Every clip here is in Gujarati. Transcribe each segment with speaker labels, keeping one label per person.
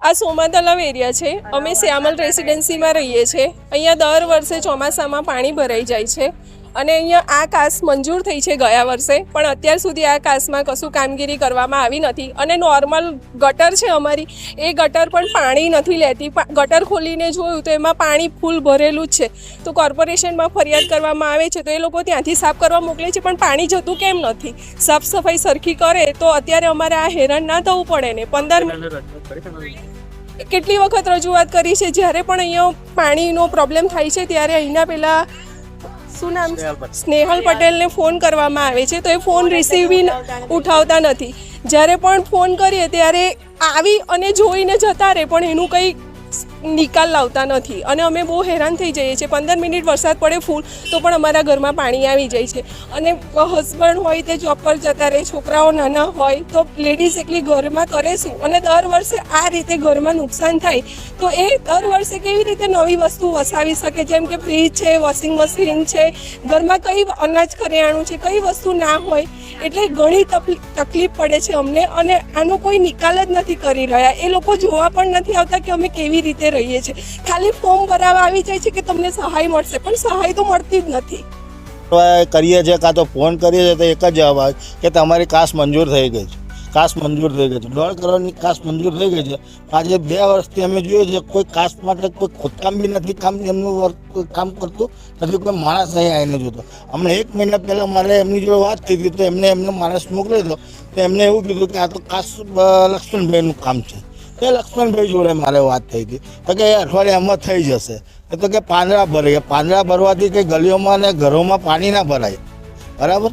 Speaker 1: આ સોમા તલાવ એરિયા છે. અમે શ્યામલ રેસિડેન્સીમાં રહીએ છીએ. અહીંયા દર વર્ષે ચોમાસામાં પાણી ભરાઈ જાય છે અને અહીંયા આ કાસ મંજૂર થઈ છે ગયા વર્ષે, પણ અત્યાર સુધી આ કાસમાં કશું કામગીરી કરવામાં આવી નથી. અને નોર્મલ ગટર છે અમારી, એ ગટર પણ પાણી નથી લેતી. ગટર ખોલીને જોયું તો એમાં પાણી ફૂલ ભરેલું જ છે. તો કોર્પોરેશનમાં ફરિયાદ કરવામાં આવે છે તો એ લોકો ત્યાંથી સાફ કરવા મોકલે છે, પણ પાણી જતું કેમ નથી? સાફ સફાઈ સરખી કરે તો અત્યારે અમારે આ હેરાન ના થવું પડે ને. 15 કેટલી વખત રજૂઆત કરી છે. જ્યારે પણ અહીંયા પાણીનો પ્રોબ્લેમ થાય છે ત્યારે અહીંના પેલા શું નામ સ્નેહલ પટેલને ફોન કરવામાં આવે છે તો એ ફોન રિસીવ બી ઉઠાવતા નથી. જ્યારે પણ ફોન કરીએ ત્યારે આવી અને જોઈને જતા રહે, પણ એનું કંઈ નિકાલ લાવતા નથી અને અમે બહુ હેરાન થઈ જઈએ છીએ. 15 મિનિટ વરસાદ પડે ફૂલ તો પણ અમારા ઘરમાં પાણી આવી જાય છે. અને હસબન્ડ હોય તે જોબ પર જતા રહે, છોકરાઓ નાના હોય તો લેડીઝ એકલી ઘરમાં કરે શું? અને દર વર્ષે આ રીતે ઘરમાં નુકસાન થાય તો એ દર વર્ષે કેવી રીતે નવી વસ્તુ વસાવી શકે? જેમ કે ફ્રીજ છે, વોશિંગ મશીન છે, ઘરમાં કઈ અનાજ કરિયાણું છે, કઈ વસ્તુ ના હોય. એટલે ઘણી તકલીફ પડે છે અમને અને આનો કોઈ નિકાલ જ નથી કરી રહ્યા. એ લોકો જોવા પણ નથી આવતા કે અમે કેવી રીતે રહીએ છીએ. ખાલી ફોર્મ ભરાવા આવી જાય છે કે તમને સહાય મળશે, પણ સહાય તો મળતી જ નથી.
Speaker 2: કરીએ છીએ કાં તો ફોન કરીએ છીએ તો એક જ જવાબ આવે કે તમારી કાસ મંજૂર થઈ ગઈ છે. કાસ મંજૂર થઈ ગઈ છે, 1.5 કરોડની કાસ મંજૂર થઈ ગઈ છે. આજે 2 વર્ષથી અમે જોઈએ છીએ કોઈ કાસ માટે કોઈ ખોદકામ બી નથી, એમનું કામ કરતું નથી, કોઈ માણસ અહીં આવીને જોતો. હમણાં 1 મહિના પહેલાં મારે એમની જોડે વાત થઈ હતી તો એમને માણસ મોકલ્યો હતો તો એમને એવું કીધું કે આ તો કાસ લક્ષ્મણભાઈનું કામ છે. એ લક્ષ્મણભાઈ જોડે મારે વાત થઈ હતી તો કે અઠવાડિયામાં થઈ જશે. એ તો કે પાંદડા ભરે, પાંદડા ભરવાથી કંઈ ગલીઓમાં ને ઘરોમાં પાણી ના ભરાય. બરાબર,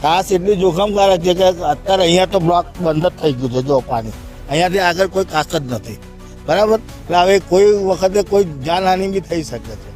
Speaker 2: કાસ એટલી જોખમકારક છે કે અત્યારે અહીંયા તો બ્લોક બંધ જ થઈ ગયું છે. જો પાણી અહીંયાથી આગળ કોઈ કાસ જ નથી. બરાબર, એટલે હવે કોઈ વખતે કોઈ જાનહાનિ બી થઈ શકે છે.